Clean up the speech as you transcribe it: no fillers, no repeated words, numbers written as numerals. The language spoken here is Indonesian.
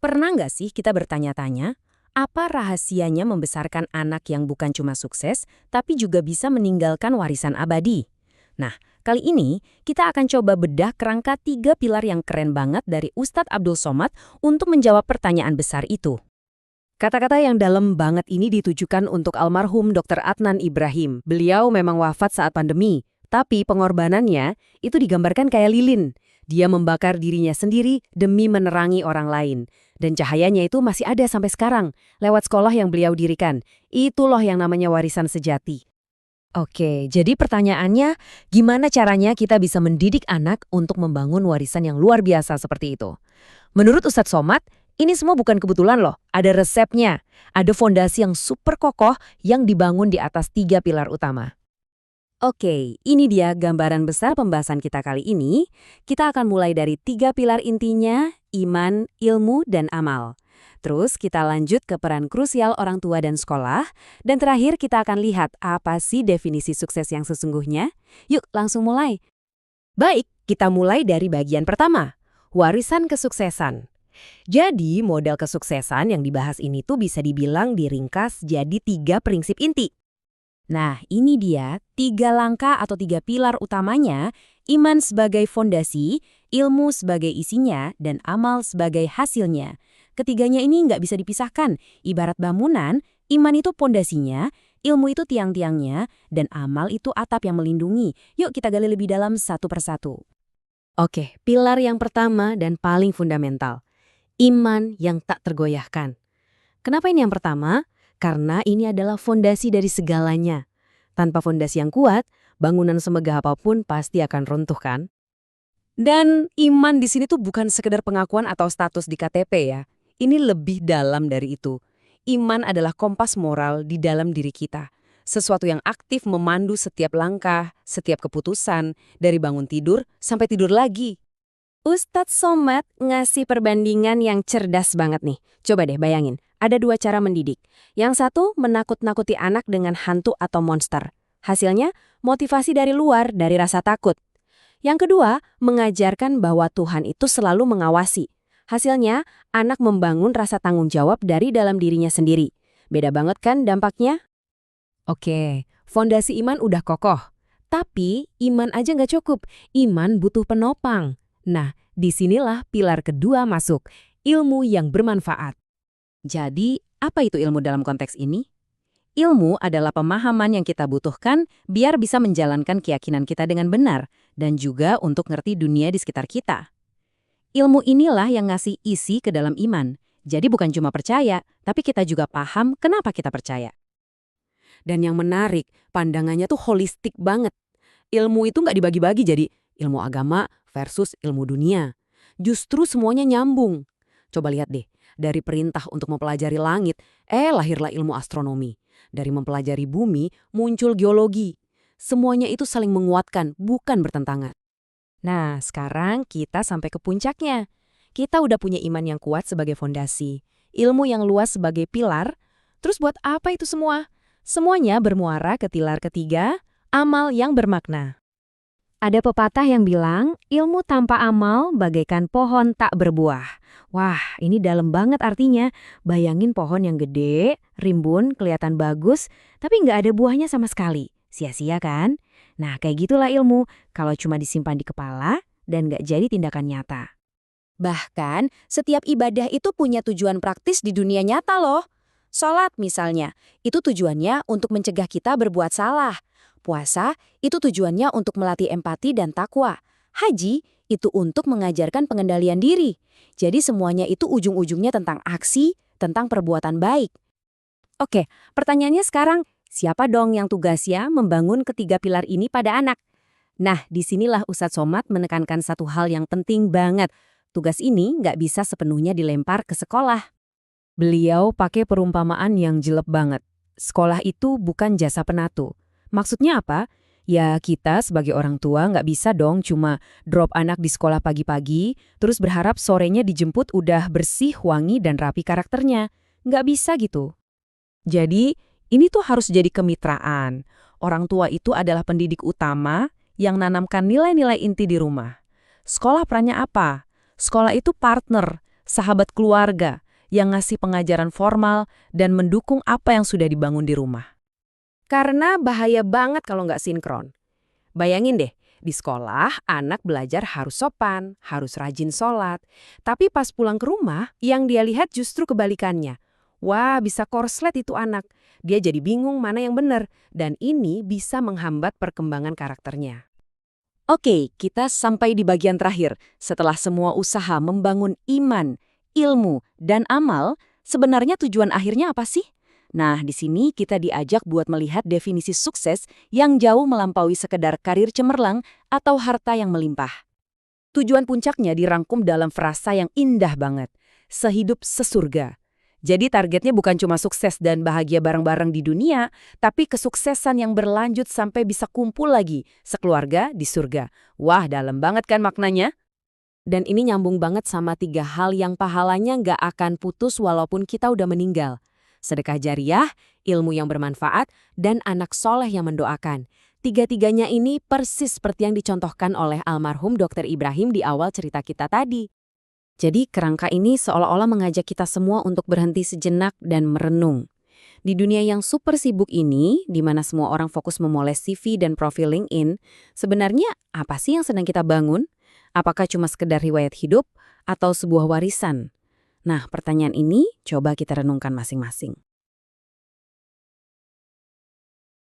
Pernah nggak sih kita bertanya-tanya, apa rahasianya membesarkan anak yang bukan cuma sukses, tapi juga bisa meninggalkan warisan abadi? Nah, kali ini kita akan coba bedah kerangka 3 pilar yang keren banget dari Ustadz Abdul Somad untuk menjawab pertanyaan besar itu. Kata-kata yang dalam banget ini ditujukan untuk almarhum Dr. Adnan Ibrahim. Beliau memang wafat saat pandemi, tapi pengorbanannya itu digambarkan kayak lilin. Dia membakar dirinya sendiri demi menerangi orang lain. Dan cahayanya itu masih ada sampai sekarang, lewat sekolah yang beliau dirikan. Itu loh yang namanya warisan sejati. Oke, jadi pertanyaannya, gimana caranya kita bisa mendidik anak untuk membangun warisan yang luar biasa seperti itu? Menurut Ustadz Somad, ini semua bukan kebetulan loh, ada resepnya. Ada fondasi yang super kokoh yang dibangun di atas 3 pilar utama. Oke, ini dia gambaran besar pembahasan kita kali ini. Kita akan mulai dari 3 pilar intinya, iman, ilmu, dan amal. Terus kita lanjut ke peran krusial orang tua dan sekolah. Dan terakhir kita akan lihat apa sih definisi sukses yang sesungguhnya. Yuk langsung mulai. Baik, kita mulai dari bagian pertama, warisan kesuksesan. Jadi model kesuksesan yang dibahas ini tuh bisa dibilang diringkas jadi 3 prinsip inti. Nah, ini dia 3 langkah atau 3 pilar utamanya, iman sebagai fondasi, ilmu sebagai isinya, dan amal sebagai hasilnya. Ketiganya ini nggak bisa dipisahkan. Ibarat bangunan, iman itu fondasinya, ilmu itu tiang-tiangnya, dan amal itu atap yang melindungi. Yuk kita gali lebih dalam satu persatu. Oke, pilar yang pertama dan paling fundamental. Iman yang tak tergoyahkan. Kenapa ini yang pertama? Karena ini adalah fondasi dari segalanya. Tanpa fondasi yang kuat, bangunan semegah apapun pasti akan runtuh kan? Dan iman di sini tuh bukan sekedar pengakuan atau status di KTP ya. Ini lebih dalam dari itu. Iman adalah kompas moral di dalam diri kita. Sesuatu yang aktif memandu setiap langkah, setiap keputusan, dari bangun tidur sampai tidur lagi. Ustadz Somad ngasih perbandingan yang cerdas banget nih. Coba deh bayangin, ada 2 cara mendidik. Yang satu, menakut-nakuti anak dengan hantu atau monster. Hasilnya, motivasi dari luar, dari rasa takut. Yang kedua, mengajarkan bahwa Tuhan itu selalu mengawasi. Hasilnya, anak membangun rasa tanggung jawab dari dalam dirinya sendiri. Beda banget kan dampaknya? Oke, fondasi iman udah kokoh. Tapi, iman aja nggak cukup. Iman butuh penopang. Nah, disinilah pilar kedua masuk, ilmu yang bermanfaat. Jadi, apa itu ilmu dalam konteks ini? Ilmu adalah pemahaman yang kita butuhkan biar bisa menjalankan keyakinan kita dengan benar dan juga untuk ngerti dunia di sekitar kita. Ilmu inilah yang ngasih isi ke dalam iman. Jadi bukan cuma percaya, tapi kita juga paham kenapa kita percaya. Dan yang menarik, pandangannya tuh holistik banget. Ilmu itu nggak dibagi-bagi jadi ilmu agama versus ilmu dunia. Justru semuanya nyambung. Coba lihat deh, dari perintah untuk mempelajari langit, lahirlah ilmu astronomi. Dari mempelajari bumi, muncul geologi. Semuanya itu saling menguatkan, bukan bertentangan. Nah, sekarang kita sampai ke puncaknya. Kita udah punya iman yang kuat sebagai fondasi, ilmu yang luas sebagai pilar. Terus buat apa itu semua? Semuanya bermuara ke pilar ketiga, amal yang bermakna. Ada pepatah yang bilang, ilmu tanpa amal bagaikan pohon tak berbuah. Wah, ini dalam banget artinya. Bayangin pohon yang gede, rimbun, kelihatan bagus, tapi nggak ada buahnya sama sekali. Sia-sia kan? Nah, kayak gitulah ilmu, kalau cuma disimpan di kepala dan nggak jadi tindakan nyata. Bahkan, setiap ibadah itu punya tujuan praktis di dunia nyata loh. Sholat misalnya, itu tujuannya untuk mencegah kita berbuat salah. Puasa itu tujuannya untuk melatih empati dan takwa. Haji itu untuk mengajarkan pengendalian diri. Jadi semuanya itu ujung-ujungnya tentang aksi, tentang perbuatan baik. Oke, pertanyaannya sekarang, siapa dong yang tugasnya membangun ketiga pilar ini pada anak? Nah, disinilah Ustadz Somad menekankan satu hal yang penting banget. Tugas ini nggak bisa sepenuhnya dilempar ke sekolah. Beliau pakai perumpamaan yang jelek banget. Sekolah itu bukan jasa penatu. Maksudnya apa? Ya kita sebagai orang tua nggak bisa dong cuma drop anak di sekolah pagi-pagi, terus berharap sorenya dijemput udah bersih, wangi, dan rapi karakternya. Nggak bisa gitu. Jadi ini tuh harus jadi kemitraan. Orang tua itu adalah pendidik utama yang nanamkan nilai-nilai inti di rumah. Sekolah perannya apa? Sekolah itu partner. sahabat keluarga yang ngasih pengajaran formal dan mendukung apa yang sudah dibangun di rumah. Karena bahaya banget kalau nggak sinkron. Bayangin deh, di sekolah anak belajar harus sopan, harus rajin sholat. Tapi pas pulang ke rumah, yang dia lihat justru kebalikannya. Wah, bisa korslet itu anak. Dia jadi bingung mana yang benar, dan ini bisa menghambat perkembangan karakternya. Oke, kita sampai di bagian terakhir. Setelah semua usaha membangun iman, ilmu, dan amal, sebenarnya tujuan akhirnya apa sih? Nah, di sini kita diajak buat melihat definisi sukses yang jauh melampaui sekedar karir cemerlang atau harta yang melimpah. Tujuan puncaknya dirangkum dalam frasa yang indah banget, sehidup sesurga. Jadi targetnya bukan cuma sukses dan bahagia bareng-bareng di dunia, tapi kesuksesan yang berlanjut sampai bisa kumpul lagi, sekeluarga di surga. Wah, dalam banget kan maknanya? Dan ini nyambung banget sama 3 hal yang pahalanya nggak akan putus walaupun kita udah meninggal. Sedekah jariah, ilmu yang bermanfaat, dan anak soleh yang mendoakan. Tiga-tiganya ini persis seperti yang dicontohkan oleh almarhum Dr. Ibrahim di awal cerita kita tadi. Jadi kerangka ini seolah-olah mengajak kita semua untuk berhenti sejenak dan merenung. Di dunia yang super sibuk ini, di mana semua orang fokus memoles CV dan profil LinkedIn, sebenarnya apa sih yang sedang kita bangun? Apakah cuma sekedar riwayat hidup atau sebuah warisan? Nah, pertanyaan ini coba kita renungkan masing-masing.